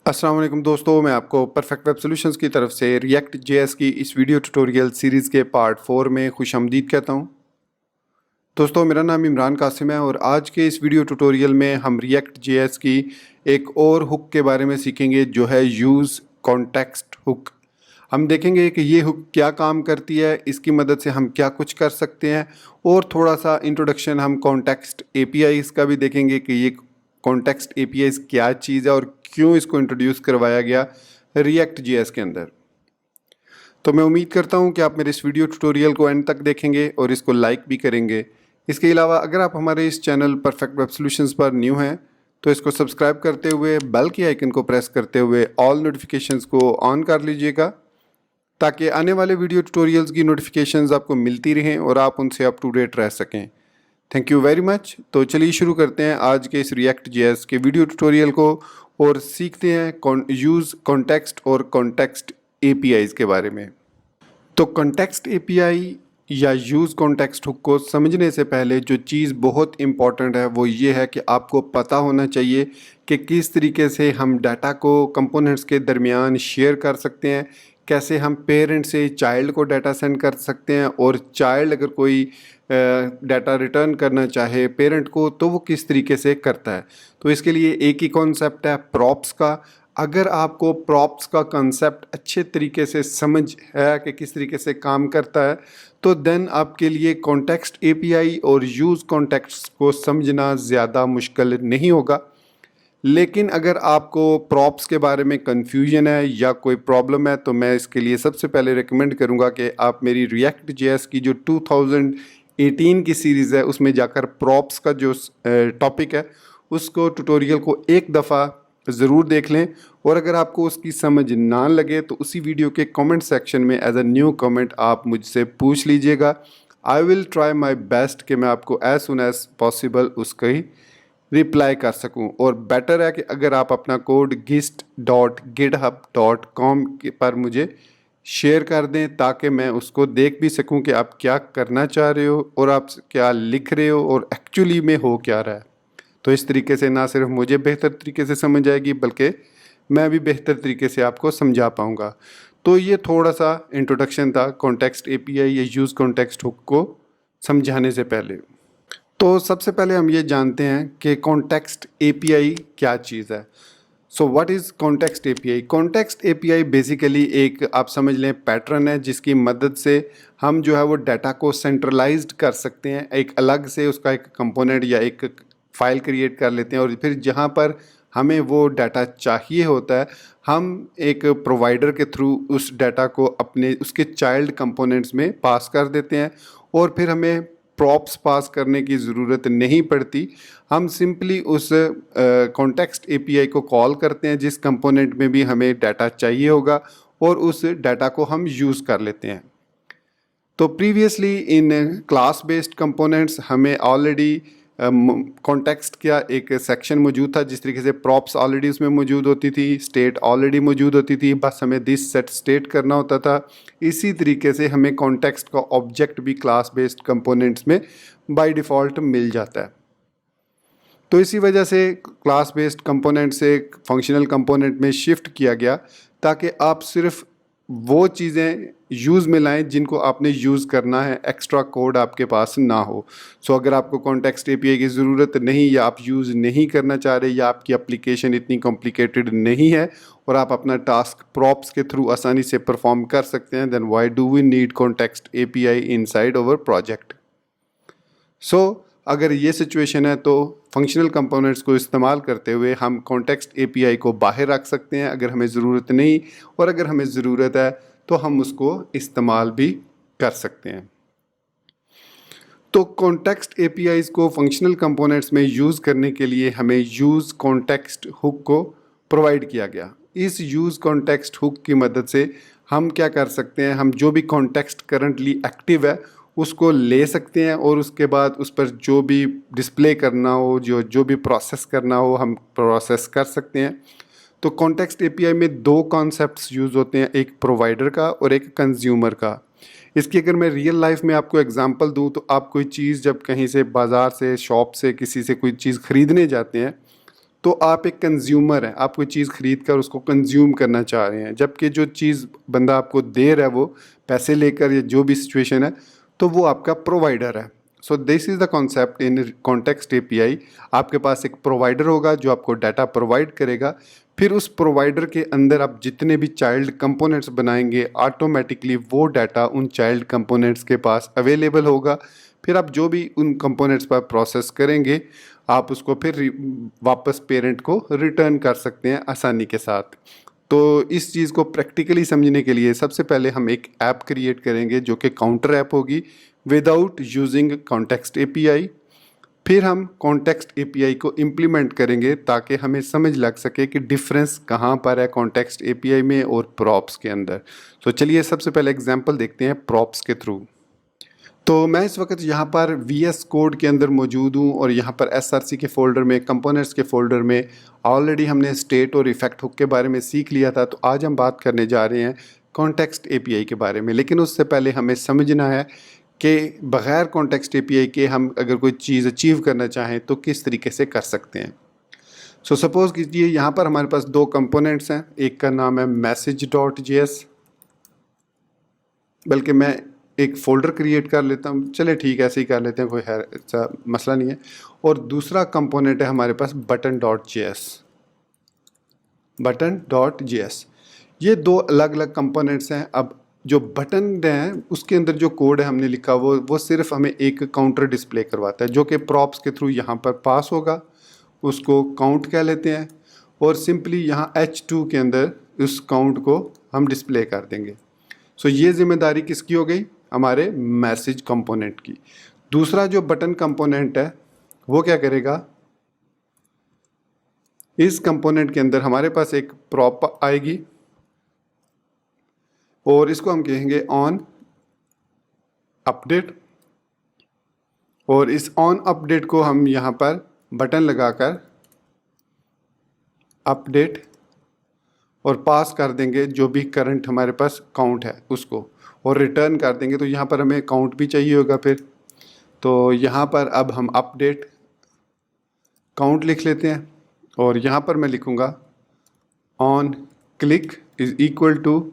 अस्सलाम वालेकुम दोस्तों, मैं आपको परफेक्ट वेब सॉल्यूशंस की तरफ से रिएक्ट जेएस की इस वीडियो ट्यूटोरियल सीरीज़ के पार्ट 4 में खुशामदीद कहता हूं। दोस्तों, मेरा नाम इमरान कासिम है और आज के इस वीडियो ट्यूटोरियल में हम रिएक्ट जेएस की एक और हुक के बारे में सीखेंगे जो है यूज़ कॉन्टेक्स्ट हुक। हम देखेंगे कि ये हुक क्या काम करती है, इसकी मदद से हम क्या कुछ कर सकते हैं और थोड़ा सा इंट्रोडक्शन हम कॉन्टेक्स्ट एपीआईज़ का भी देखेंगे कि ये कॉन्टेक्स्ट एपीआईज़ क्या चीज़ है और क्यों इसको इंट्रोड्यूस करवाया गया रिएक्ट जेएस के अंदर। तो मैं उम्मीद करता हूं कि आप मेरे इस वीडियो ट्यूटोरियल को एंड तक देखेंगे और इसको लाइक भी करेंगे। इसके अलावा अगर आप हमारे इस चैनल परफेक्ट वेब सॉल्यूशंस पर न्यू हैं तो इसको सब्सक्राइब करते हुए बेल की आइकन को प्रेस करते हुए ऑल नोटिफिकेशंस को ऑन कर लीजिएगा ताकि आने वाले वीडियो ट्यूटोरियल्स की नोटिफिकेशंस आपको मिलती रहें और आप उनसे अप टू डेट रह सकें। Thank you very much. तो चलिए शुरू करते हैं आज के इस रिएक्ट जेएस के वीडियो ट्यूटोरियल को और सीखते हैं यूज़ कॉन्टेक्स्ट और कॉन्टेक्स्ट एपीआईज़ के बारे में। तो कॉन्टेक्स्ट एपीआई या यूज़ कॉन्टेक्स्ट हुक को समझने से पहले जो चीज़ बहुत इम्पॉर्टेंट है वो ये है कि आपको पता होना चाहिए कि किस तरीके से हम डाटा को कंपोनेंट्स के दरमियान शेयर कर सकते हैं, कैसे हम पेरेंट से चाइल्ड को डाटा सेंड कर सकते हैं और चाइल्ड अगर कोई डाटा रिटर्न करना चाहे पेरेंट को तो वो किस तरीके से करता है। तो इसके लिए एक ही कॉन्सेप्ट है प्रॉप्स का। अगर आपको प्रॉप्स का कॉन्सेप्ट अच्छे तरीके से समझ है कि किस तरीके से काम करता है तो देन आपके लिए कॉन्टेक्स्ट एपीआई और यूज़ कॉन्टेक्स्ट को समझना ज़्यादा मुश्किल नहीं होगा। लेकिन अगर आपको प्रॉप्स के बारे में कन्फ्यूजन है या कोई प्रॉब्लम है तो मैं इसके लिए सबसे पहले रिकमेंड करूंगा कि आप मेरी रिएक्ट जेएस की जो 2018 की सीरीज़ है उसमें जाकर प्रॉप्स का जो टॉपिक है उसको ट्यूटोरियल को एक दफ़ा ज़रूर देख लें और अगर आपको उसकी समझ ना लगे तो उसी वीडियो के कमेंट सेक्शन में एज अ न्यू कमेंट आप मुझसे पूछ लीजिएगा। I will try my best कि मैं आपको एज सुन एज पॉसिबल उसका ही रिप्लाई कर सकूं। और बेटर है कि अगर आप अपना कोड gist.github.com पर मुझे शेयर कर दें ताकि मैं उसको देख भी सकूं कि आप क्या करना चाह रहे हो और आप क्या लिख रहे हो और एक्चुअली में हो क्या रहा है। तो इस तरीके से ना सिर्फ मुझे बेहतर तरीके से समझ आएगी बल्कि मैं भी बेहतर तरीके से आपको समझा पाऊँगा। तो ये थोड़ा सा इंट्रोडक्शन था कॉन्टेक्स्ट एपीआई या यूज़ कॉन्टेक्स्ट हुक को समझाने से पहले। तो सबसे पहले हम ये जानते हैं कि कॉन्टेक्स्ट एपीआई क्या चीज़ है। So what is context API? Context API basically एक आप समझ लें पैटर्न है जिसकी मदद से हम जो है वो डाटा को सेंट्रलाइज्ड कर सकते हैं। एक अलग से उसका एक कंपोनेंट या एक फ़ाइल क्रिएट कर लेते हैं और फिर जहाँ पर हमें वो डाटा चाहिए होता है हम एक प्रोवाइडर के थ्रू उस डाटा को अपने उसके चाइल्ड कंपोनेंट्स में पास कर देते हैं और फिर हमें प्रॉप्स पास करने की ज़रूरत नहीं पड़ती। हम सिंपली उस कॉन्टेक्स्ट एपीआई को कॉल करते हैं जिस कंपोनेंट में भी हमें डाटा चाहिए होगा और उस डाटा को हम यूज़ कर लेते हैं। तो previously in class based components हमें ऑलरेडी कॉन्टेक्स्ट का एक सेक्शन मौजूद था। जिस तरीके से प्रॉप्स ऑलरेडी उसमें मौजूद होती थी, स्टेट ऑलरेडी मौजूद होती थी, बस हमें दिस सेट स्टेट करना होता था। इसी तरीके से हमें कॉन्टेक्स्ट का ऑब्जेक्ट भी क्लास बेस्ड कंपोनेंट्स में बाय डिफ़ॉल्ट मिल जाता है। तो इसी वजह से क्लास बेस्ड कंपोनेंट से फंक्शनल कंपोनेंट में शिफ्ट किया गया ताकि आप सिर्फ वो चीज़ें यूज़ में लाएं जिनको आपने यूज़ करना है, एक्स्ट्रा कोड आपके पास ना हो। सो अगर आपको कॉन्टेक्स्ट एपीआई की ज़रूरत नहीं या आप यूज़ नहीं करना चाह रहे या आपकी एप्लीकेशन इतनी कॉम्प्लिकेटेड नहीं है और आप अपना टास्क प्रॉप्स के थ्रू आसानी से परफॉर्म कर सकते हैं, then why do we need context API inside our project. So अगर ये सिचुएशन है तो फंक्शनल कंपोनेंट्स को इस्तेमाल करते हुए हम कॉन्टेक्स्ट एपीआई को बाहर रख सकते हैं अगर हमें ज़रूरत नहीं, और अगर हमें ज़रूरत है तो हम उसको इस्तेमाल भी कर सकते हैं। तो कॉन्टेक्स्ट एपीआईज़ को फंक्शनल कंपोनेंट्स में यूज़ करने के लिए हमें यूज़ कॉन्टेक्स्ट हुक को प्रोवाइड किया गया। इस यूज़ कॉन्टेक्स्ट हुक की मदद से हम क्या कर सकते हैं, हम जो भी कॉन्टेक्स्ट करंटली एक्टिव है उसको ले सकते हैं और उसके बाद उस पर जो भी डिस्प्ले करना हो, जो भी प्रोसेस करना हो हम प्रोसेस कर सकते हैं। तो कॉन्टेक्स्ट एपीआई में दो कॉन्सेप्ट्स यूज़ होते हैं, एक प्रोवाइडर का और एक कंज्यूमर का। इसकी अगर मैं रियल लाइफ में आपको एग्जांपल दूं तो आप कोई चीज़ जब कहीं से बाज़ार से शॉप से किसी से कोई चीज़ ख़रीदने जाते हैं तो आप एक कंज्यूमर हैं, आप कोई चीज़ खरीद कर उसको कंज्यूम करना चाह रहे हैं, जबकि जो चीज़ बंदा आपको दे रहा है वो पैसे लेकर या जो भी सिचुएशन है, तो वो आपका प्रोवाइडर है। So this is the concept in context API. आपके पास एक प्रोवाइडर होगा जो आपको डाटा प्रोवाइड करेगा, फिर उस प्रोवाइडर के अंदर आप जितने भी चाइल्ड कंपोनेंट्स बनाएंगे ऑटोमेटिकली वो डाटा उन चाइल्ड कंपोनेंट्स के पास अवेलेबल होगा। फिर आप जो भी उन कंपोनेंट्स पर प्रोसेस करेंगे आप उसको फिर वापस पेरेंट को रिटर्न कर सकते हैं आसानी के साथ। तो इस चीज़ को प्रैक्टिकली समझने के लिए सबसे पहले हम एक ऐप क्रिएट करेंगे जो कि काउंटर ऐप होगी विदाउट यूजिंग कॉन्टेक्स्ट एपीआई। फिर हम कॉन्टेक्स्ट एपीआई को इम्प्लीमेंट करेंगे ताकि हमें समझ लग सके कि डिफरेंस कहाँ पर है कॉन्टेक्स्ट एपीआई में और प्रॉप्स के अंदर। तो चलिए सबसे पहले एग्जांपल देखते हैं प्रॉप्स के थ्रू। तो मैं इस वक्त यहाँ पर VS कोड के अंदर मौजूद हूँ और यहाँ पर SRC के फ़ोल्डर में, कंपोनेंट्स के फ़ोल्डर में ऑलरेडी हमने स्टेट और इफ़ेक्ट हुक के बारे में सीख लिया था। तो आज हम बात करने जा रहे हैं कॉन्टेक्स्ट एपीआई के बारे में, लेकिन उससे पहले हमें समझना है कि बग़ैर कॉन्टेक्स्ट एपीआई के हम अगर कोई चीज़ अचीव करना चाहें तो किस तरीके से कर सकते हैं। सो सपोज़ कीजिए यहाँ पर हमारे पास दो कंपोनेंट्स हैं, एक का नाम है message.js, बल्कि मैं एक फ़ोल्डर क्रिएट कर लेता हूँ, चले ठीक है ऐसे ही कर लेते हैं, कोई है ऐसा मसला नहीं है। और दूसरा कंपोनेंट है हमारे पास button.js। ये दो अलग अलग कंपोनेंट्स हैं। अब जो बटन हैं उसके अंदर जो कोड है हमने लिखा वो सिर्फ हमें एक काउंटर डिस्प्ले करवाता है जो कि प्रॉप्स के थ्रू यहाँ पर पास होगा, उसको काउंट कह लेते हैं और सिंपली यहाँ H2 के अंदर उस काउंट को हम डिस्प्ले कर देंगे। सो ये जिम्मेदारी किसकी हो गई? हमारे मैसेज कंपोनेंट की। दूसरा जो बटन कंपोनेंट है वो क्या करेगा, इस कंपोनेंट के अंदर हमारे पास एक प्रॉप आएगी और इसको हम कहेंगे ऑन अपडेट, और इस ऑन अपडेट को हम यहाँ पर बटन लगाकर अपडेट और पास कर देंगे जो भी करंट हमारे पास काउंट है उसको, और रिटर्न कर देंगे। तो यहाँ पर हमें काउंट भी चाहिए होगा फिर, तो यहाँ पर अब हम अपडेट काउंट लिख लेते हैं और यहाँ पर मैं लिखूँगा on click is equal to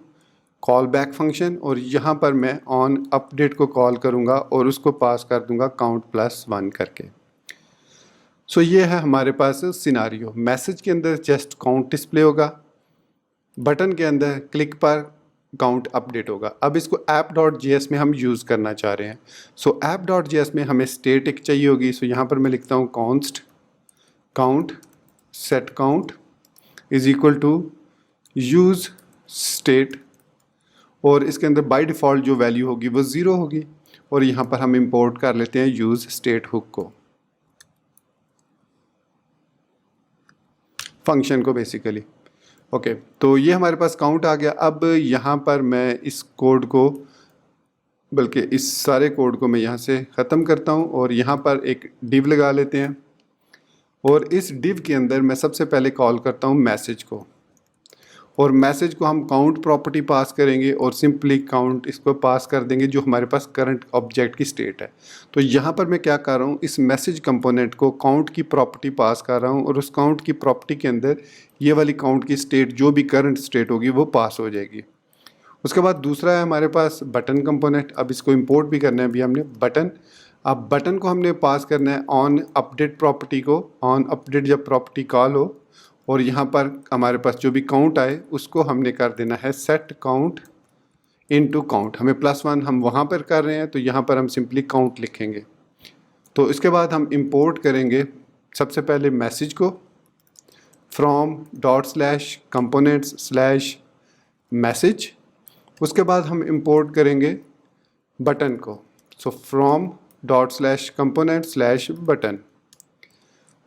call back function, और यहाँ पर मैं ऑन अपडेट को कॉल करूँगा और उसको पास कर दूँगा काउंट +1 करके। सो ये है हमारे पास सिनारियो। मैसेज के अंदर जस्ट काउंट डिस्प्ले होगा, बटन के अंदर क्लिक पर काउंट अपडेट होगा। अब इसको app.js में हम यूज़ करना चाह रहे हैं। सो app.js में हमें स्टेट एक चाहिए होगी। सो यहाँ पर मैं लिखता हूँ const count set count is equal to use state, और इसके अंदर बाय डिफ़ॉल्ट जो वैल्यू होगी वो 0 होगी, और यहाँ पर हम इंपोर्ट कर लेते हैं यूज़ स्टेट हुक को, फंक्शन को बेसिकली। ओके, तो ये हमारे पास काउंट आ गया। अब यहाँ पर मैं इस कोड को, बल्कि इस सारे कोड को मैं यहाँ से ख़त्म करता हूँ और यहाँ पर एक डिव लगा लेते हैं, और इस डिव के अंदर मैं सबसे पहले कॉल करता हूँ मैसेज को, और मैसेज को हम काउंट प्रॉपर्टी पास करेंगे और सिंपली काउंट इसको पास कर देंगे जो हमारे पास करंट ऑब्जेक्ट की स्टेट है। तो यहाँ पर मैं क्या कर रहा हूँ, इस मैसेज कंपोनेंट को काउंट की प्रॉपर्टी पास कर रहा हूँ, और उस काउंट की प्रॉपर्टी के अंदर ये वाली काउंट की स्टेट जो भी करंट स्टेट होगी वो पास हो जाएगी। उसके बाद दूसरा है हमारे पास बटन कंपोनेंट। अब इसको इंपोर्ट भी करना है अभी हमने बटन। अब बटन को हमने पास करना है ऑन अपडेट प्रॉपर्टी को, ऑन अपडेट जब प्रॉपर्टी कॉल हो, और यहाँ पर हमारे पास जो भी काउंट आए उसको हमने कर देना है सेट काउंट इनटू काउंट। हमें +1 हम वहाँ पर कर रहे हैं तो यहाँ पर हम सिंपली काउंट लिखेंगे। तो इसके बाद हम इंपोर्ट करेंगे सबसे पहले मैसेज को फ्रॉम ./components/message। उसके बाद हम इंपोर्ट करेंगे बटन को, सो फ्रॉम ./component/button।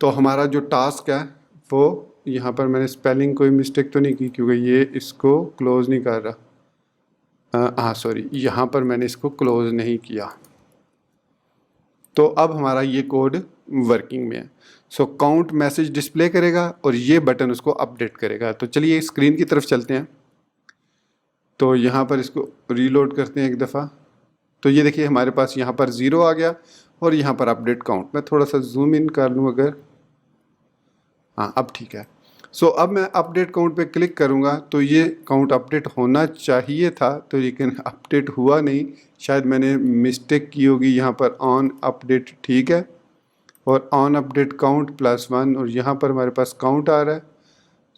तो हमारा जो टास्क है वो, यहाँ पर मैंने स्पेलिंग कोई मिस्टेक तो नहीं की क्योंकि ये इसको क्लोज़ नहीं कर रहा, हाँ सॉरी, यहाँ पर मैंने इसको क्लोज़ नहीं किया। तो अब हमारा ये कोड वर्किंग में है। सो काउंट मैसेज डिस्प्ले करेगा और ये बटन उसको अपडेट करेगा। तो चलिए स्क्रीन की तरफ चलते हैं। तो यहाँ पर इसको रीलोड करते हैं एक दफ़ा। तो ये देखिए हमारे पास यहाँ पर 0 आ गया और यहाँ पर अपडेट काउंट। मैं थोड़ा सा जूम इन कर लूँ अगर, हाँ अब ठीक है। सो अब मैं अपडेट काउंट पे क्लिक करूँगा तो ये काउंट अपडेट होना चाहिए था, तो लेकिन अपडेट हुआ नहीं, शायद मैंने मिस्टेक की होगी यहाँ पर। ऑन अपडेट ठीक है, और ऑन अपडेट काउंट +1, और यहाँ पर हमारे पास काउंट आ रहा है।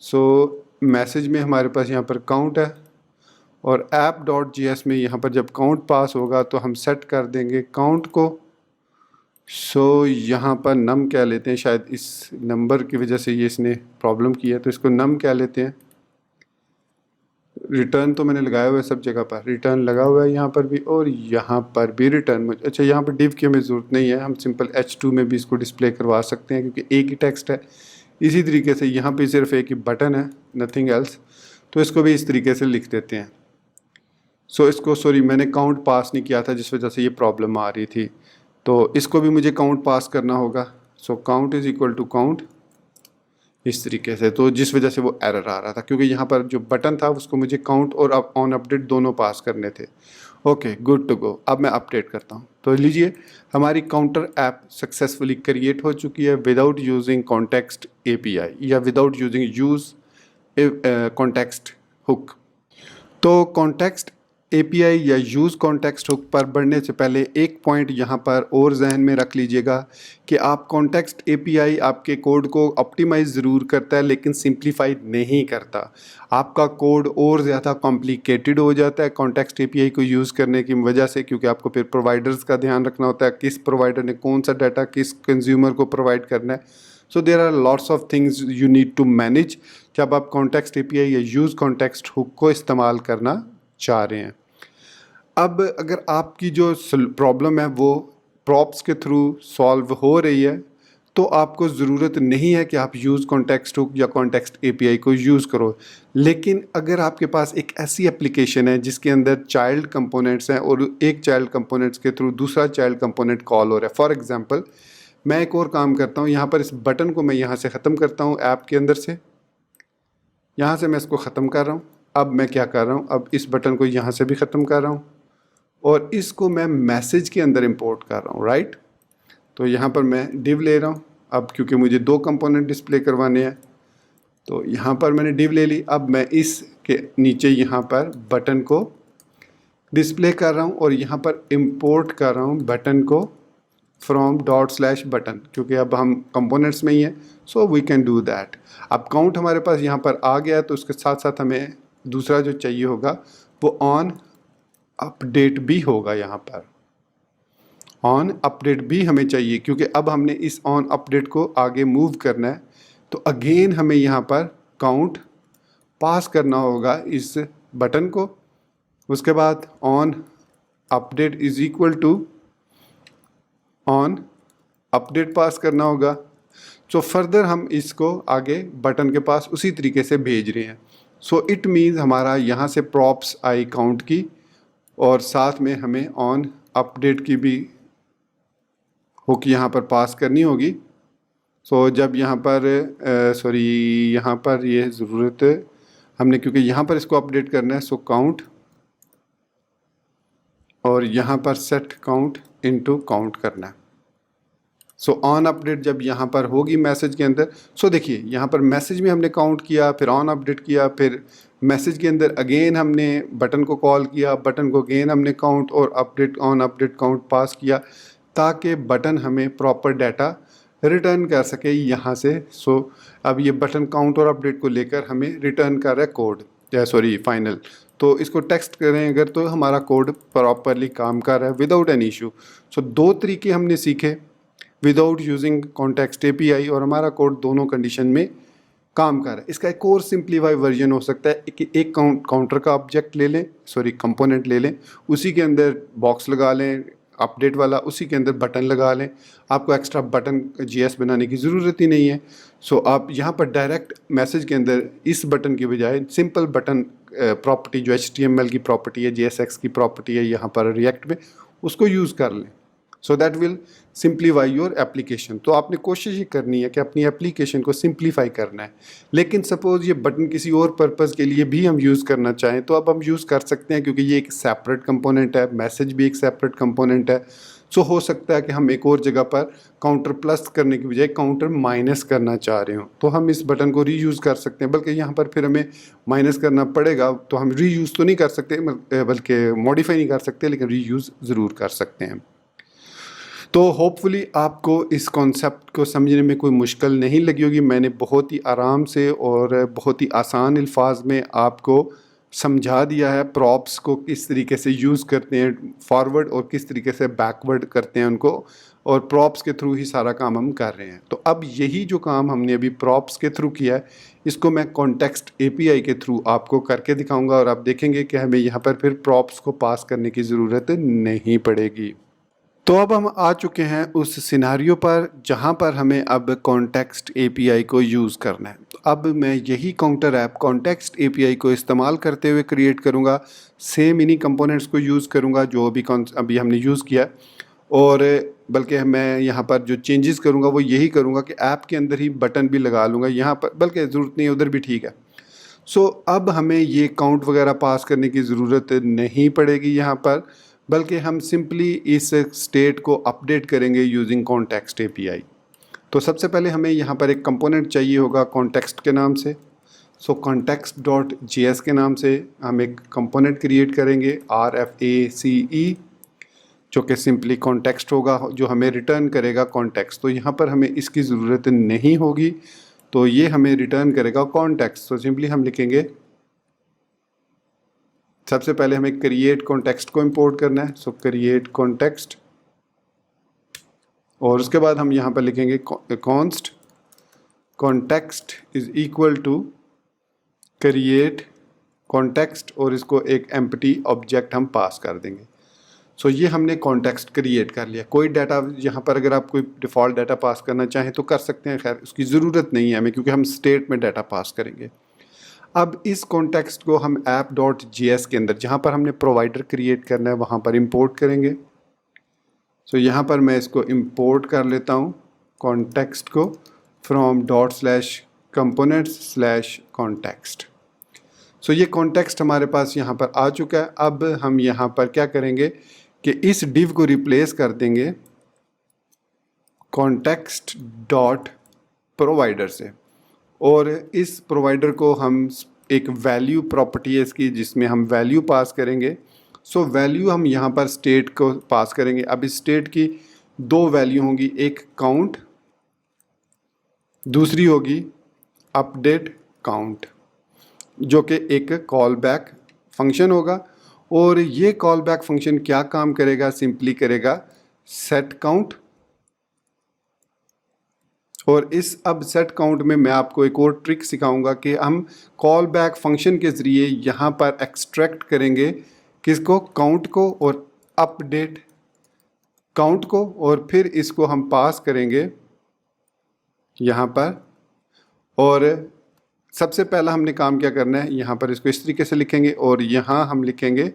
सो मैसेज में हमारे पास यहाँ पर काउंट है, और app.js में यहाँ पर जब काउंट पास होगा तो हम सेट कर देंगे काउंट को। सो यहाँ पर नम कह लेते हैं, शायद इस नंबर की वजह से ये इसने प्रॉब्लम की है, तो इसको नम कह लेते हैं। रिटर्न तो मैंने लगाया हुआ है सब जगह पर, रिटर्न लगा हुआ है यहाँ पर भी और यहाँ पर भी रिटर्न। अच्छा यहाँ पर डिव की हमें ज़रूरत नहीं है, हम सिंपल H2 में भी इसको डिस्प्ले करवा सकते हैं क्योंकि एक ही टेक्स्ट है। इसी तरीके से यहाँ पे सिर्फ एक ही बटन है, नथिंग एल्स, तो इसको भी इस तरीके से लिख देते हैं। सो इसको सॉरी मैंने काउंट पास नहीं किया था जिस वजह से ये प्रॉब्लम आ रही थी, तो इसको भी मुझे काउंट पास करना होगा। So count is equal to count इस तरीके से, तो जिस वजह से वो एरर आ रहा था क्योंकि यहाँ पर जो बटन था उसको मुझे काउंट और ऑन अपडेट दोनों पास करने थे। Okay good to go. अब मैं अपडेट करता हूँ, तो लीजिए हमारी काउंटर ऐप सक्सेसफुली क्रिएट हो चुकी है विदाउट यूजिंग कॉन्टेक्स्ट API या without using use context hook. तो कॉन्टेक्स्ट API या यूज़ कॉन्टेक्स्ट हुक पर बढ़ने से पहले एक पॉइंट यहाँ पर और जहन में रख लीजिएगा कि आप कॉन्टेक्स्ट API आपके कोड को ऑप्टिमाइज़ ज़रूर करता है लेकिन सिंप्लीफाई नहीं करता। आपका कोड और ज़्यादा कॉम्प्लिकेटेड हो जाता है कॉन्टेक्स्ट API को यूज़ करने की वजह से, क्योंकि आपको फिर प्रोवाइडर्स का ध्यान रखना होता है, किस प्रोवाइडर ने कौन सा डाटा किस कंज्यूमर को प्रोवाइड करना है। So there are lots of things you need to manage जब आप कॉन्टेक्स्ट API या यूज़ कॉन्टेक्स्ट हुक को इस्तेमाल करना चाह रहे हैं। अब अगर आपकी जो प्रॉब्लम है वो प्रॉप्स के थ्रू सॉल्व हो रही है तो आपको ज़रूरत नहीं है कि आप यूज़ कॉन्टेक्स्ट हुक या कॉन्टेक्स्ट API को यूज़ करो। लेकिन अगर आपके पास एक ऐसी एप्लीकेशन है जिसके अंदर चाइल्ड कंपोनेंट्स हैं और एक चाइल्ड कंपोनेंट्स के थ्रू दूसरा चाइल्ड कंपोनेंट कॉल हो रहा है, फॉर एग्जांपल मैं एक और काम करता हूँ, यहाँ पर इस बटन को मैं यहाँ से ख़त्म करता हूँ ऐप के अंदर से, यहाँ से मैं इसको ख़त्म कर रहा हूँ। अब मैं क्या कर रहा हूँ, अब इस बटन को यहाँ से भी ख़त्म कर रहा हूँ और इसको मैं मैसेज के अंदर इंपोर्ट कर रहा हूँ, राइट। तो यहाँ पर मैं डिव ले रहा हूँ अब क्योंकि मुझे दो कंपोनेंट डिस्प्ले करवाने हैं, तो यहाँ पर मैंने डिव ले ली। अब मैं इसके नीचे यहाँ पर बटन को डिस्प्ले कर रहा हूँ और यहाँ पर इंपोर्ट कर रहा हूँ बटन को फ्रॉम ./बटन, क्योंकि अब हम कंपोनेंट्स में ही हैं, so we can do that. अब काउंट हमारे पास यहाँ पर आ गया, तो उसके साथ साथ हमें दूसरा जो चाहिए होगा वो ऑन अपडेट भी होगा। यहाँ पर ऑन अपडेट भी हमें चाहिए क्योंकि अब हमने इस ऑन अपडेट को आगे मूव करना है, तो अगेन हमें यहाँ पर काउंट पास करना होगा इस बटन को। उसके बाद on update is equal to on update pass करना होगा। सो फर्दर हम इसको आगे बटन के पास उसी तरीके से भेज रहे हैं। सो इट मीन्स हमारा यहाँ से प्रॉप्स आई काउंट की और साथ में हमें ऑन अपडेट की भी हुक यहाँ पर पास करनी होगी। सो जब यहाँ पर सॉरी यहाँ पर ये ज़रूरत हमने, क्योंकि यहाँ पर इसको अपडेट करना है, सो काउंट और यहाँ पर सेट काउंट इनटू काउंट करना है। सो ऑन अपडेट जब यहाँ पर होगी मैसेज के अंदर, सो देखिए यहाँ पर मैसेज में हमने काउंट किया, फिर ऑन अपडेट किया, फिर मैसेज के अंदर अगेन हमने बटन को कॉल किया, बटन को अगेन हमने काउंट और अपडेट ऑन अपडेट काउंट पास किया ताकि बटन हमें प्रॉपर डाटा रिटर्न कर सके यहाँ से। सो अब ये बटन काउंट और अपडेट को लेकर हमें रिटर्न कर रहा है कोड, सॉरी फाइनल। तो इसको टेक्स्ट करें अगर तो हमारा कोड प्रॉपरली काम कर रहा है विदाउट एनी इशू। सो दो तरीके हमने सीखे, विदाउट यूजिंग कॉन्टेक्स्ट API और हमारा कोड दोनों कंडीशन में काम कर रहा है। इसका एक और सिंप्लीफाई वर्जन हो सकता है कि एक काउंटर का ऑब्जेक्ट ले लें, सॉरी कंपोनेंट ले लें, उसी के अंदर बॉक्स लगा लें अपडेट वाला, उसी के अंदर बटन लगा लें। आपको एक्स्ट्रा बटन GS बनाने की ज़रूरत ही नहीं है। सो आप यहाँ पर डायरेक्ट मैसेज के अंदर इस बटन की बजाय सिंपल बटन प्रॉपर्टी जो HTML की प्रॉपर्टी है, JSX की प्रॉपर्टी है यहाँ पर रिएक्ट में, उसको यूज़ कर लें। So that will simplify your application. तो आपने कोशिश ये करनी है कि अपनी एप्लीकेशन को सिंप्लीफाई करना है। लेकिन सपोज़ ये बटन किसी और पर्पज़ के लिए भी हम यूज़ करना चाहें तो अब हम यूज़ कर सकते हैं क्योंकि ये एक सेपरेट कंपोनेंट है, मैसेज भी एक सेपरेट कंपोनेंट है। सो हो सकता है कि हम एक और जगह पर काउंटर प्लस करने की बजाय काउंटर माइनस करना चाह रहे हो, तो हम इस बटन को रीयूज़ कर सकते हैं, बल्कि यहाँ पर फिर हमें माइनस करना पड़ेगा। तो हम रीयूज़ तो नहीं कर सकते, बल्कि मॉडिफाई नहीं कर सकते, लेकिन रीयूज़ ज़रूर कर सकते हैं। तो होपफुली आपको इस कॉन्सेप्ट को समझने में कोई मुश्किल नहीं लगी होगी। मैंने बहुत ही आराम से और बहुत ही आसान अल्फाज में आपको समझा दिया है प्रॉप्स को किस तरीके से यूज़ करते हैं फॉरवर्ड और किस तरीके से बैकवर्ड करते हैं उनको, और प्रॉप्स के थ्रू ही सारा काम हम कर रहे हैं। तो अब यही जो काम हमने अभी प्रॉप्स के थ्रू किया है, इसको मैं कॉन्टेक्स्ट एपीआई के थ्रू आपको करके दिखाऊंगा, और आप देखेंगे कि हमें यहाँ पर फिर प्रॉप्स को पास करने की ज़रूरत नहीं पड़ेगी। तो अब हम आ चुके हैं उस सिनारियो पर जहाँ पर हमें अब कॉन्टेक्स्ट एपीआई को यूज़ करना है। तो अब मैं यही काउंटर ऐप कॉन्टेक्स्ट एपीआई को इस्तेमाल करते हुए क्रिएट करूँगा, सेम इन्हीं कंपोनेंट्स को यूज़ करूँगा जो अभी हमने यूज़ किया, और बल्कि मैं यहाँ पर जो चेंजेस करूँगा वो यही करूँगा कि ऐप के अंदर ही बटन भी लगा लूँगा यहाँ पर, बल्कि ज़रूरत नहीं है, उधर भी ठीक है। सो अब हमें ये काउंट वगैरह पास करने की ज़रूरत नहीं पड़ेगी यहाँ पर, बल्कि हम सिंपली इस स्टेट को अपडेट करेंगे यूजिंग कॉन्टेक्स्ट एपीआई। तो सबसे पहले हमें यहाँ पर एक कंपोनेंट चाहिए होगा कॉन्टेक्स्ट के नाम से। सो context.js के नाम से हम एक कंपोनेंट क्रिएट करेंगे RFACE, जो कि सिंपली कॉन्टेक्स्ट होगा, जो हमें रिटर्न करेगा कॉन्टेक्स्ट। तो यहाँ पर हमें इसकी ज़रूरत नहीं होगी, तो ये हमें रिटर्न करेगा कॉन्टेक्स्ट। तो सिंपली हम लिखेंगे, सबसे पहले हमें क्रिएट कॉन्टेक्स्ट को इंपोर्ट करना है। सो क्रिएट कॉन्टेक्स्ट, और उसके बाद हम यहाँ पर लिखेंगे const context is equal to create context, और इसको एक एम्प्टी ऑब्जेक्ट हम पास कर देंगे। सो ये हमने कॉन्टेक्स्ट क्रिएट कर लिया। कोई डाटा यहाँ पर अगर आप कोई डिफ़ॉल्ट डाटा पास करना चाहें तो कर सकते हैं, खैर उसकी ज़रूरत नहीं है हमें, क्योंकि हम स्टेट में डाटा पास करेंगे। अब इस कॉन्टेक्स्ट को हम app.js के अंदर जहाँ पर हमने प्रोवाइडर क्रिएट करना है वहाँ पर इंपोर्ट करेंगे। सो यहाँ पर मैं इसको इंपोर्ट कर लेता हूँ कॉन्टेक्स्ट को फ्रॉम .components/context। सो ये कॉन्टेक्स्ट हमारे पास यहाँ पर आ चुका है। अब हम यहाँ पर क्या करेंगे कि इस div को रिप्लेस कर देंगे context.provider से, और इस प्रोवाइडर को हम एक वैल्यू प्रॉपर्टी है इसकी जिसमें हम वैल्यू पास करेंगे। सो वैल्यू हम यहाँ पर स्टेट को पास करेंगे। अब इस स्टेट की दो वैल्यू होंगी, एक काउंट, दूसरी होगी अपडेट काउंट, जो कि एक कॉल बैक फंक्शन होगा। और ये कॉल बैक फंक्शन क्या काम करेगा, सिंपली करेगा सेट काउंट। और इस अब सेट काउंट में मैं आपको एक और ट्रिक सिखाऊंगा कि हम कॉल बैक फंक्शन के ज़रिए यहाँ पर एक्सट्रैक्ट करेंगे किसको, काउंट को और अपडेट काउंट को, और फिर इसको हम पास करेंगे यहाँ पर। और सबसे पहला हमने काम क्या करना है, यहाँ पर इसको इस तरीके से लिखेंगे, और यहाँ हम लिखेंगे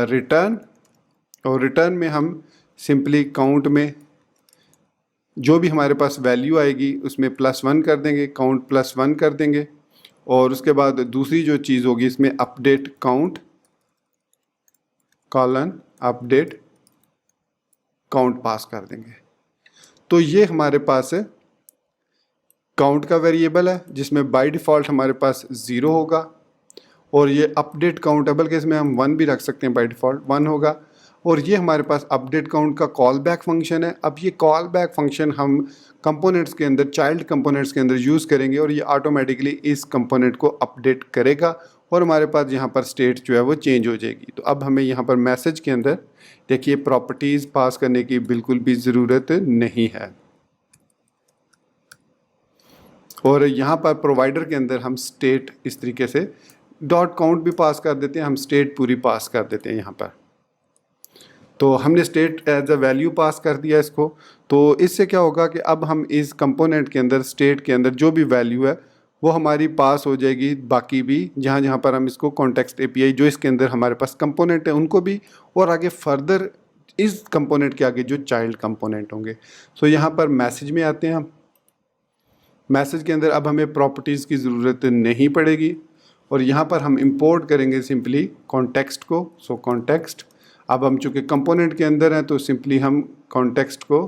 रिटर्न, और रिटर्न में हम सिंपली काउंट में जो भी हमारे पास वैल्यू आएगी उसमें +1 कर देंगे, काउंट +1 कर देंगे, और उसके बाद दूसरी जो चीज़ होगी इसमें update count colon update count pass कर देंगे। तो ये हमारे पास काउंट का वेरिएबल है जिसमें बाय डिफ़ॉल्ट हमारे पास 0 होगा, और ये अपडेट काउंट है, बल्कि इसमें हम 1 भी रख सकते हैं, बाय डिफ़ॉल्ट 1 होगा। और ये हमारे पास अपडेट काउंट का कॉल बैक फंक्शन है। अब ये कॉल बैक फंक्शन हम कंपोनेंट्स के अंदर, चाइल्ड कंपोनेंट्स के अंदर यूज़ करेंगे, और ये ऑटोमेटिकली इस कंपोनेंट को अपडेट करेगा, और हमारे पास यहाँ पर स्टेट जो है वो चेंज हो जाएगी। तो अब हमें यहाँ पर मैसेज के अंदर देखिए प्रॉपर्टीज़ पास करने की बिल्कुल भी ज़रूरत नहीं है, और यहाँ पर प्रोवाइडर के अंदर हम स्टेट इस तरीके से डॉट काउंट भी पास कर देते हैं, हम स्टेट पूरी पास कर देते हैं यहाँ पर। तो हमने state as a value pass कर दिया इसको। तो इससे क्या होगा कि अब हम इस कंपोनेंट के अंदर, स्टेट के अंदर जो भी वैल्यू है वो हमारी पास हो जाएगी, बाकी भी जहाँ जहाँ पर हम इसको कॉन्टेक्स्ट एपीआई जो इसके अंदर हमारे पास कंपोनेंट है उनको भी, और आगे फर्दर इस कंपोनेंट के आगे जो चाइल्ड कंपोनेंट होंगे। सो यहाँ पर मैसेज में आते हैं हम। मैसेज के अंदर अब हमें प्रॉपर्टीज़ की ज़रूरत नहीं पड़ेगी, और यहाँ पर हम इंपोर्ट करेंगे सिंपली कॉन्टेक्स्ट को। सो कॉन्टेक्स्ट, अब हम चूँकि कंपोनेंट के अंदर हैं तो सिंपली हम कॉन्टेक्स्ट को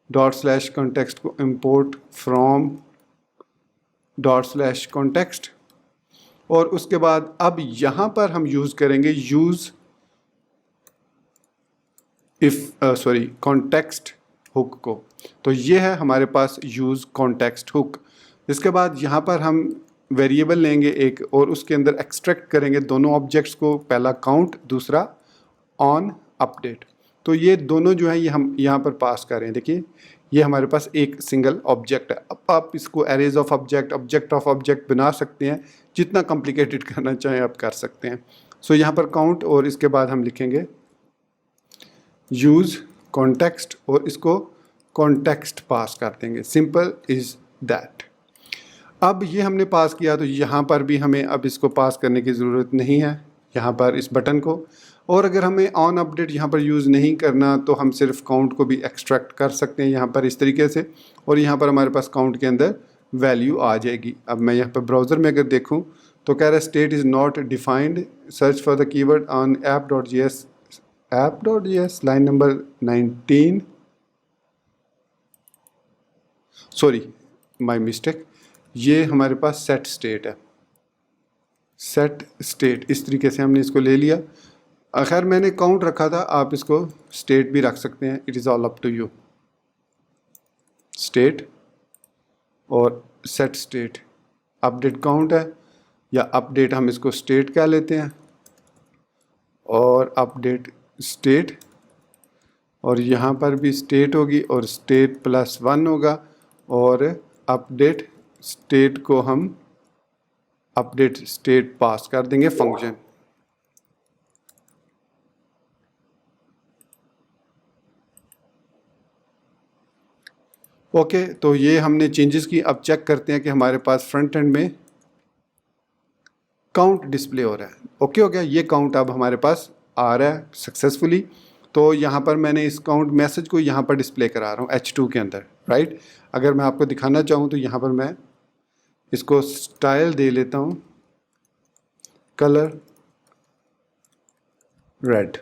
./context को इंपोर्ट फ्रॉम ./context, और उसके बाद अब यहाँ पर हम यूज़ करेंगे यूज़ कॉन्टेक्स्ट हुक को। तो ये है हमारे पास यूज़ कॉन्टेक्स्ट हुक। इसके बाद यहाँ पर हम वेरिएबल लेंगे एक और उसके अंदर एक्सट्रैक्ट करेंगे दोनों ऑब्जेक्ट्स को, पहला काउंट, दूसरा ऑन अपडेट। तो ये दोनों जो है ये हम यहाँ पर पास कर रहे हैं। देखिए ये हमारे पास एक सिंगल ऑब्जेक्ट है। अब आप इसको arrays of object, object of object बना सकते हैं, जितना कॉम्प्लिकेटेड करना चाहें आप कर सकते हैं। सो यहाँ पर काउंट और इसके बाद हम लिखेंगे यूज़ कॉन्टेक्स्ट और इसको कॉन्टेक्स्ट पास कर देंगे। Simple is that. अब ये हमने पास किया तो यहाँ पर भी हमें अब इसको पास करने की ज़रूरत नहीं है यहाँ पर इस बटन को। और अगर हमें ऑन अपडेट यहाँ पर यूज़ नहीं करना तो हम सिर्फ काउंट को भी एक्सट्रैक्ट कर सकते हैं यहाँ पर इस तरीके से, और यहाँ पर हमारे पास काउंट के अंदर वैल्यू आ जाएगी। अब मैं यहाँ पर ब्राउज़र में अगर देखूँ तो कह रहा है state is not defined, search for the keyword on app.js line number 19, sorry my mistake, ये हमारे पास सेट स्टेट है। सेट स्टेट इस तरीके से हमने इसको ले लिया। आखिर मैंने काउंट रखा था, आप इसको स्टेट भी रख सकते हैं, it is all up to you. State और सेट स्टेट, अपडेट काउंट है या अपडेट हम इसको स्टेट कह लेते हैं, और अपडेट स्टेट, और यहाँ पर भी स्टेट होगी और स्टेट +1 होगा, और अपडेट स्टेट को हम अपडेट स्टेट पास कर देंगे फंक्शन। ओके, तो ये हमने चेंजेस की। अब चेक करते हैं कि हमारे पास फ्रंट एंड में काउंट डिस्प्ले हो रहा है। ओके हो गया, ये काउंट अब हमारे पास आ रहा है सक्सेसफुली। तो यहाँ पर मैंने इस काउंट मैसेज को यहाँ पर डिस्प्ले करा रहा हूँ H2 के अंदर, राइट। अगर मैं आपको दिखाना चाहूँ तो यहाँ पर मैं इसको स्टाइल दे लेता हूँ कलर रेड।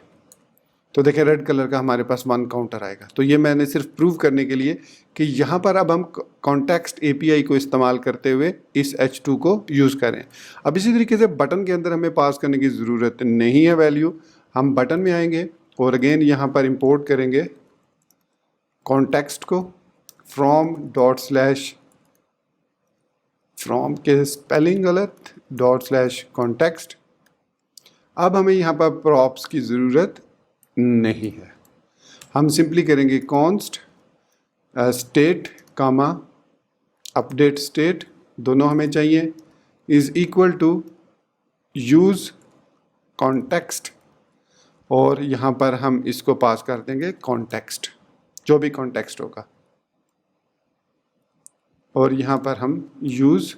तो देखिए रेड कलर का हमारे पास 1 काउंटर आएगा। तो ये मैंने सिर्फ प्रूव करने के लिए कि यहाँ पर अब हम कॉन्टेक्स्ट API को इस्तेमाल करते हुए इस H2 को यूज़ करें। अब इसी तरीके से बटन के अंदर हमें पास करने की ज़रूरत नहीं है वैल्यू। हम बटन में आएंगे और अगेन यहाँ पर इंपोर्ट करेंगे कॉन्टेक्स्ट को फ्रॉम फ्रॉम के स्पेलिंग गलत ./context। अब हमें यहाँ पर प्रॉप्स की ज़रूरत नहीं है। हम सिंपली करेंगे const state comma update state, दोनों हमें चाहिए, is equal to use context, और यहाँ पर हम इसको पास कर देंगे कॉन्टेक्स्ट, जो भी कॉन्टेक्स्ट होगा, और यहाँ पर हम यूज़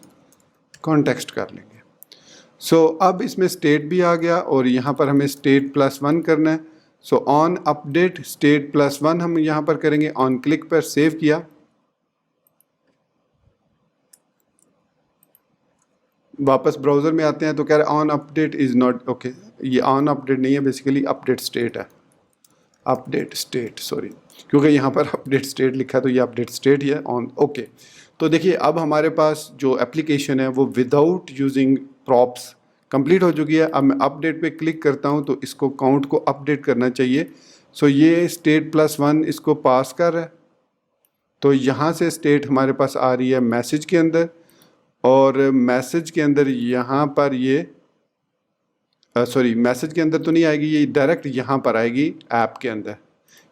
कॉन्टेक्स्ट कर लेंगे। सो अब इसमें स्टेट भी आ गया और यहाँ पर हमें स्टेट +1 करना है। सो ऑन अपडेट स्टेट +1 हम यहाँ पर करेंगे। ऑन क्लिक पर सेव किया, वापस ब्राउज़र में आते हैं तो कह रहे हैं on update is not okay. ये ऑन अपडेट नहीं है, बेसिकली अपडेट स्टेट है, अपडेट स्टेट, सॉरी, क्योंकि यहाँ पर अपडेट स्टेट लिखा है तो ये अपडेट स्टेट ही है ऑन। ओके, तो देखिए अब हमारे पास जो एप्लीकेशन है वो विदाउट यूजिंग प्रॉप्स कंप्लीट हो चुकी है। अब मैं अपडेट पे क्लिक करता हूँ तो इसको काउंट को अपडेट करना चाहिए। सो ये स्टेट +1 इसको पास कर रहा है, तो यहाँ से स्टेट हमारे पास आ रही है मैसेज के अंदर, और मैसेज के अंदर यहाँ पर ये सॉरी मैसेज के अंदर तो नहीं आएगी, ये डायरेक्ट यहाँ पर आएगी ऐप के अंदर,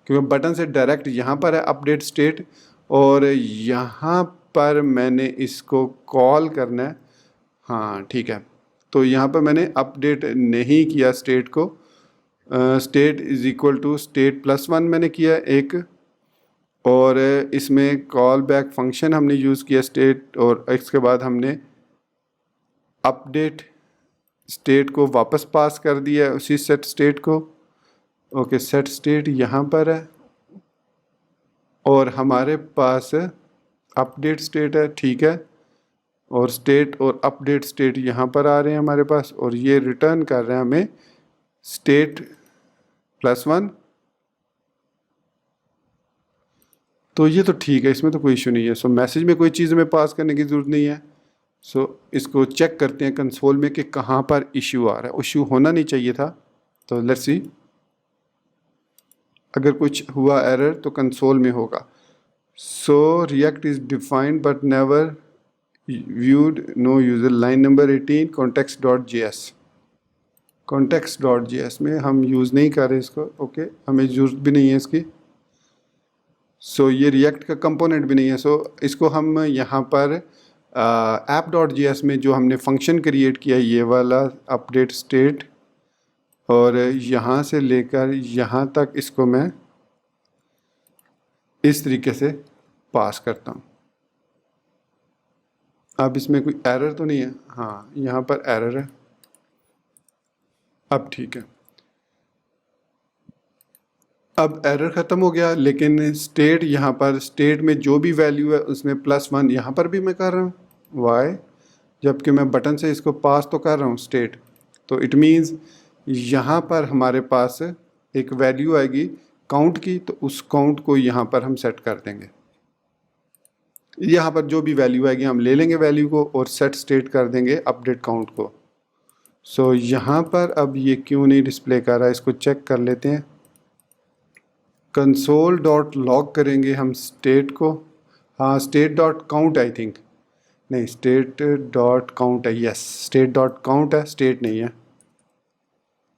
क्योंकि बटन से डायरेक्ट यहाँ पर है अपडेट स्टेट, और यहाँ पर मैंने इसको कॉल करना है। हाँ ठीक है, तो यहाँ पर मैंने अपडेट नहीं किया स्टेट को, state is equal to state +1 मैंने किया एक, और इसमें कॉल बैक फंक्शन हमने यूज़ किया स्टेट, और इसके बाद हमने अपडेट स्टेट को वापस पास कर दिया उसी सेट स्टेट को। ओके, सेट स्टेट यहाँ पर है और हमारे पास अपडेट स्टेट है, ठीक है, और स्टेट और अपडेट स्टेट यहाँ पर आ रहे हैं हमारे पास, और ये रिटर्न कर रहे हैं हमें स्टेट +1। तो ये तो ठीक है, इसमें तो कोई इशू नहीं है। सो मैसेज में कोई चीज़ हमें पास करने की ज़रूरत नहीं है। सो इसको चेक करते हैं कंसोल में कि कहाँ पर इशू आ रहा है। इशू होना नहीं चाहिए था, तो लेट्स सी। अगर कुछ हुआ एरर तो कंसोल में होगा। So React is defined but never viewed, no user। Line number 18 context.js। context.js में हम यूज़ नहीं कर रहे इसको, ओके, हमें ज़रूरत भी नहीं है इसकी। सो ये रिएक्ट का कंपोनेंट भी नहीं है। सो इसको हम यहाँ पर app.js में जो हमने फंक्शन क्रिएट किया ये वाला अपडेट स्टेट, और यहाँ से लेकर यहाँ तक इसको मैं इस तरीके से पास करता हूँ। अब इसमें कोई एरर तो नहीं है? हाँ, यहाँ पर एरर है। अब ठीक है, अब एरर ख़त्म हो गया। लेकिन स्टेट, यहाँ पर स्टेट में जो भी वैल्यू है उसमें +1 यहाँ पर भी मैं कर रहा हूँ। वाई? जबकि मैं बटन से इसको पास तो कर रहा हूँ स्टेट। तो इट मीन्स यहाँ पर हमारे पास एक वैल्यू आएगी काउंट की, तो उस काउंट को यहाँ पर हम सेट कर देंगे। यहाँ पर जो भी वैल्यू आएगी हम ले लेंगे वैल्यू को और सेट स्टेट कर देंगे अपडेट काउंट को। सो यहाँ पर अब ये क्यों नहीं डिस्प्ले कर रहा है, इसको चेक कर लेते हैं। कंसोल डॉट लॉग करेंगे हम स्टेट को। हाँ, state dot count I think, नहीं स्टेट डॉट काउंट है, यस स्टेट डॉट काउंट है, स्टेट नहीं है।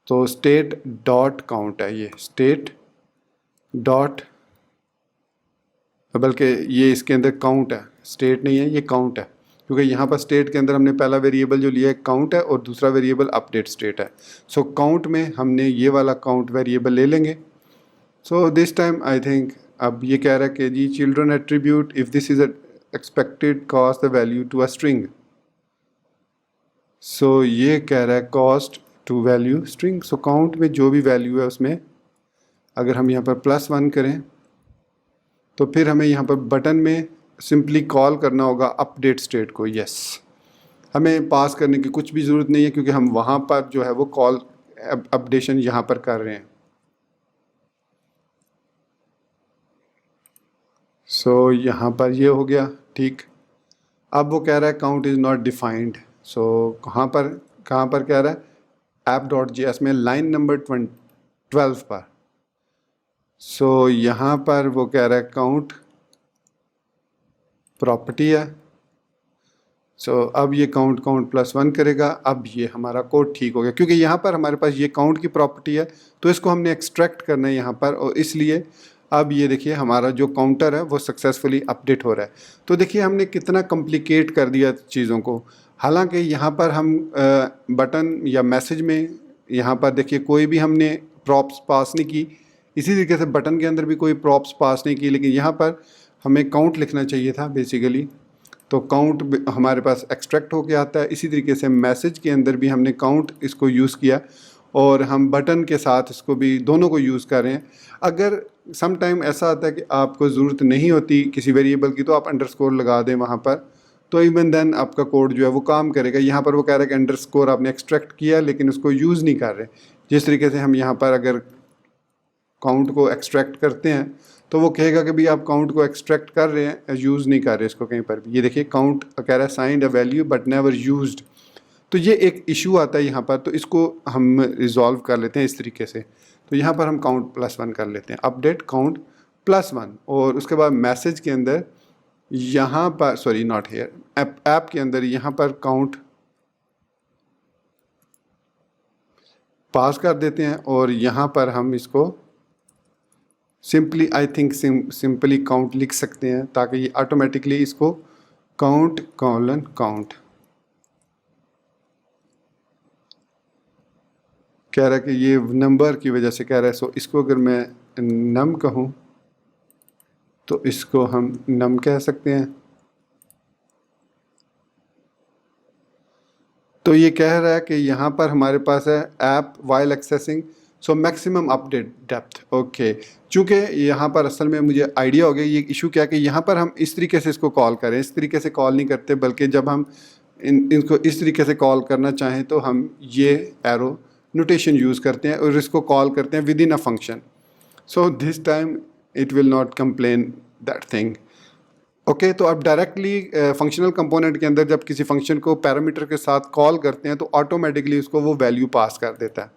तो स्टेट डॉट काउंट है, ये स्टेट डॉट, बल्कि ये इसके अंदर काउंट है, स्टेट नहीं है, ये काउंट है। क्योंकि यहाँ पर स्टेट के अंदर हमने पहला वेरिएबल जो लिया है काउंट है और दूसरा वेरिएबल अपडेट स्टेट है। सो काउंट में हमने ये वाला काउंट वेरिएबल ले लेंगे। So this time I think अब ये कह रहा है कि जी children attribute if this is expected cast the value to a string. So ये कह रहा है cast to value string. So count में जो भी वैल्यू है उसमें अगर हम यहाँ पर +1 करें तो फिर हमें यहाँ पर बटन में सिंपली कॉल करना होगा अपडेट स्टेट को। यस, हमें पास करने की कुछ भी ज़रूरत नहीं है क्योंकि हम वहाँ पर जो है वो कॉल अपडेशन यहाँ पर कर रहे हैं। सो यहाँ पर ये हो गया ठीक। अब वो कह रहा है काउंट इज़ नॉट डिफाइंड। सो कहाँ पर कह रहा है? app.js में लाइन नंबर 12 पर। सो यहाँ पर वो कह रहा है काउंट प्रॉपर्टी है। सो अब ये काउंट +1 करेगा। अब ये हमारा कोड ठीक हो गया क्योंकि यहाँ पर हमारे पास ये काउंट की प्रॉपर्टी है, तो इसको हमने एक्सट्रैक्ट करना है यहाँ पर, और इसलिए अब ये देखिए हमारा जो काउंटर है वो सक्सेसफुली अपडेट हो रहा है। तो देखिए हमने कितना कॉम्प्लिकेट कर दिया चीज़ों को। हालांकि यहाँ पर हम बटन या मैसेज में यहाँ पर देखिए कोई भी हमने प्रॉप्स पास नहीं की, इसी तरीके से बटन के अंदर भी कोई प्रॉप्स पास नहीं की, लेकिन यहाँ पर हमें काउंट लिखना चाहिए था बेसिकली। तो काउंट हमारे पास एक्सट्रैक्ट होके आता है। इसी तरीके से मैसेज के अंदर भी हमने काउंट इसको यूज़ किया और हम बटन के साथ इसको भी दोनों को यूज़ कर रहे हैं। अगर सम टाइम ऐसा आता है कि आपको ज़रूरत नहीं होती किसी वेरिएबल की, तो आप अंडरस्कोर लगा दें वहाँ पर, तो इवन देन आपका कोड जो है वो काम करेगा। यहाँ पर वो कह रहा है कि अंडरस्कोर आपने एक्सट्रैक्ट किया लेकिन उसको यूज़ नहीं कर रहे। जिस तरीके से हम यहाँ पर अगर काउंट को एक्सट्रैक्ट करते हैं तो वो कहेगा कि भाई आप काउंट को एक्सट्रैक्ट कर रहे हैं, यूज़ नहीं कर रहे इसको कहीं पर भी। ये देखिए काउंट कह रहा है signed a value but never used. तो ये एक इशू आता है यहाँ पर, तो इसको हम रिजॉल्व कर लेते हैं इस तरीके से। तो यहाँ पर हम काउंट +1 कर लेते हैं, अपडेट काउंट +1, और उसके बाद मैसेज के अंदर यहाँ पर, सॉरी नॉट हेयर, ऐप के अंदर यहाँ पर काउंट पास कर देते हैं और यहाँ पर हम इसको simply I think simply count लिख सकते हैं ताकि ये ऑटोमेटिकली इसको काउंट काउंट कह रहा है कि ये नंबर की वजह से कह रहा है। सो इसको अगर मैं नम कहूँ तो इसको हम नम कह सकते हैं। तो ये कह रहा है कि यहाँ पर हमारे पास है app while accessing so maximum update depth. Okay, चूँकि यहाँ पर असल में मुझे आइडिया हो गया ये इशू क्या कि यहाँ पर हम इस तरीके से इसको कॉल करें, इस तरीके से कॉल नहीं करते, बल्कि जब हम इनको इस तरीके से कॉल करना चाहें तो हम ये एरो नोटेशन यूज़ करते हैं और इसको कॉल करते हैं with in a function. So this time it will not complain that thing. Okay, तो अब डायरेक्टली फंक्शनल कंपोनेंट के अंदर जब किसी फंक्शन को पैरामीटर के साथ कॉल करते हैं तो ऑटोमेटिकली उसको वो वैल्यू पास कर देता है।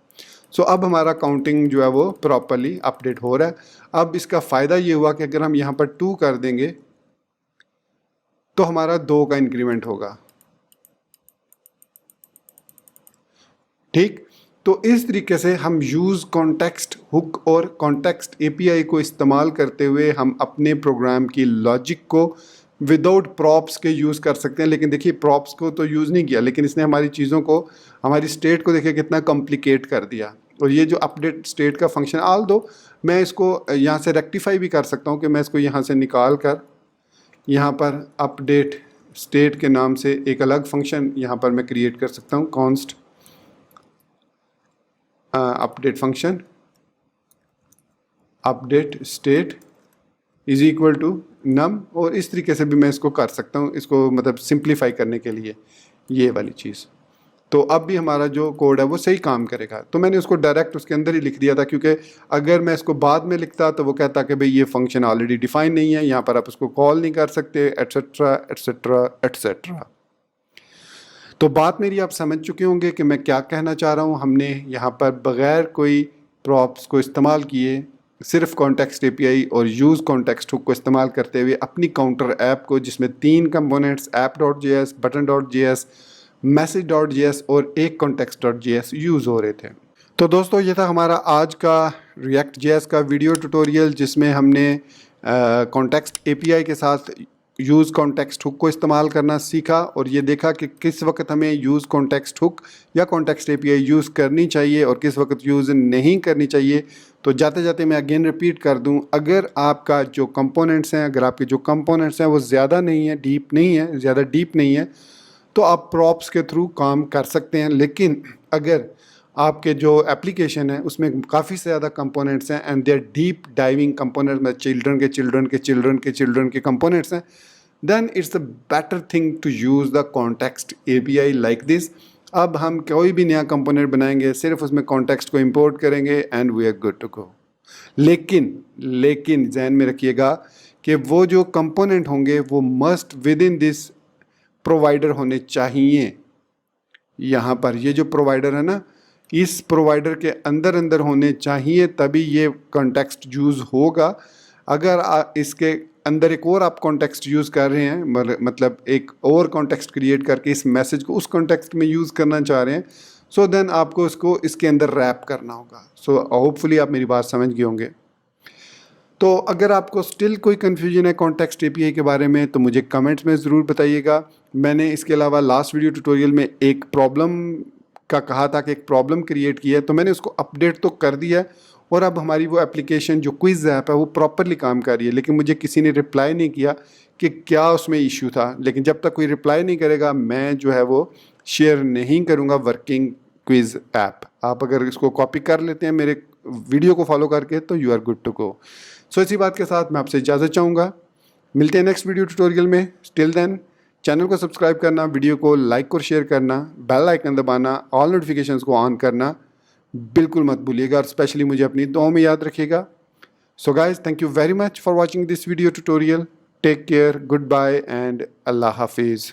सो अब हमारा काउंटिंग जो है वो प्रॉपरली अपडेट हो रहा है। अब इसका फ़ायदा ये हुआ कि अगर हम यहाँ पर 2 कर देंगे तो हमारा 2 का इंक्रीमेंट होगा। ठीक, तो इस तरीके से हम यूज़ कॉन्टेक्स्ट हुक और कॉन्टेक्स्ट एपीआई को इस्तेमाल करते हुए हम अपने प्रोग्राम की लॉजिक को विदाउट प्रॉप्स के यूज़ कर सकते हैं। लेकिन देखिए प्रॉप्स को तो यूज़ नहीं किया, लेकिन इसने हमारी चीज़ों को, हमारी स्टेट को देखिए कितना कॉम्प्लिकेट कर दिया। और ये जो अपडेट स्टेट का फंक्शन, आल दो मैं इसको यहाँ से रेक्टिफाई भी कर सकता हूँ कि मैं इसको यहाँ से निकाल कर यहाँ पर अपडेट स्टेट के नाम से एक अलग फंक्शन यहाँ पर मैं क्रिएट कर सकता हूँ, const update function update state is equal to num. और इस तरीके से भी मैं इसको कर सकता हूँ, इसको मतलब सिंप्लीफाई करने के लिए ये वाली चीज़। तो अब भी हमारा जो कोड है वो सही काम करेगा। तो मैंने उसको डायरेक्ट उसके अंदर ही लिख दिया था, क्योंकि अगर मैं इसको बाद में लिखता तो वो कहता कि भाई ये फंक्शन ऑलरेडी डिफाइन नहीं है, यहाँ पर आप उसको कॉल नहीं कर सकते, एट्सेट्रा एट्सेट्रा एट्सेट्रा। तो बात मेरी आप समझ चुके होंगे कि मैं क्या कहना चाह रहा हूँ। हमने यहाँ पर बग़ैर कोई प्रॉप्स को इस्तेमाल किए, सिर्फ कॉन्टेक्स्ट एपीआई और यूज़ कॉन्टेक्स्ट हुक को इस्तेमाल करते हुए अपनी काउंटर ऐप को, जिसमें 3 कंपोनेंट्स app.js, button.js, message.js और एक context.js यूज़ हो रहे थे। तो दोस्तों ये था हमारा आज का React.js का वीडियो ट्यूटोरियल, जिसमें हमने कॉन्टेक्स्ट एपीआई के साथ यूज़ कॉन्टेक्स्ट हुक को इस्तेमाल करना सीखा और ये देखा कि किस वक्त हमें यूज़ कॉन्टेक्स्ट हुक या कॉन्टेक्स्ट एपीआई यूज़ करनी चाहिए और किस वक्त यूज़ नहीं करनी चाहिए। तो जाते जाते मैं अगेन रिपीट कर दूं, अगर आपका जो कंपोनेंट्स हैं, अगर आपके जो कंपोनेंट्स हैं वो ज़्यादा नहीं है, डीप नहीं है, ज़्यादा डीप नहीं है, तो आप प्रॉप्स के थ्रू काम कर सकते हैं। लेकिन अगर आपके जो एप्लीकेशन है उसमें काफ़ी से ज़्यादा कंपोनेंट्स हैं and there deep diving components में चिल्ड्रन के चिल्ड्रन के चिल्ड्रन के चिल्ड्रन के कंपोनेंट्स हैं, then it's a better thing to use the context API like this. अब हम कोई भी नया कंपोनेंट बनाएंगे, सिर्फ उसमें कॉन्टेक्स्ट को इंपोर्ट करेंगे and we are good to go. लेकिन ध्यान में रखिएगा कि वो जो कंपोनेंट होंगे वो must with in this provider होने चाहिए। यहाँ पर ये जो प्रोवाइडर है ना, इस प्रोवाइडर के अंदर होने चाहिए, तभी ये कॉन्टेक्स्ट यूज़ होगा। अगर इसके अंदर एक और आप कॉन्टेक्स्ट यूज़ कर रहे हैं, मतलब एक और कॉन्टेक्स्ट क्रिएट करके इस मैसेज को उस कॉन्टेक्स्ट में यूज़ करना चाह रहे हैं, सो देन आपको इसको इसके अंदर रैप करना होगा। सो होपफुली आप मेरी बात समझ गए होंगे। तो अगर आपको स्टिल कोई कन्फ्यूजन है कॉन्टेक्स्ट एपीआई के बारे में तो मुझे कमेंट्स में ज़रूर बताइएगा। मैंने इसके अलावा लास्ट वीडियो ट्यूटोरियल में एक प्रॉब्लम का कहा था कि एक प्रॉब्लम क्रिएट की है, तो मैंने उसको अपडेट तो कर दिया है और अब हमारी वो एप्लीकेशन जो क्विज़ ऐप है वो प्रॉपरली काम कर रही है। लेकिन मुझे किसी ने रिप्लाई नहीं किया कि क्या उसमें इशू था। लेकिन जब तक कोई रिप्लाई नहीं करेगा मैं जो है वो शेयर नहीं करूँगा वर्किंग क्विज़ ऐप। आप अगर इसको कॉपी कर लेते हैं मेरे वीडियो को फॉलो करके तो you are good to go. So इसी बात के साथ मैं आपसे इजाज़त चाहूँगा। मिलते हैं नेक्स्ट वीडियो ट्यूटोरियल में। टिल देन चैनल को सब्सक्राइब करना, वीडियो को लाइक और शेयर करना, बेल आइकन दबाना, ऑल नोटिफिकेशंस को ऑन करना बिल्कुल मत भूलिएगा और स्पेशली मुझे अपनी दुआओं में याद रखिएगा। So guys, thank you very much for watching this video tutorial. Take care, good bye and अल्लाह हाफिज़।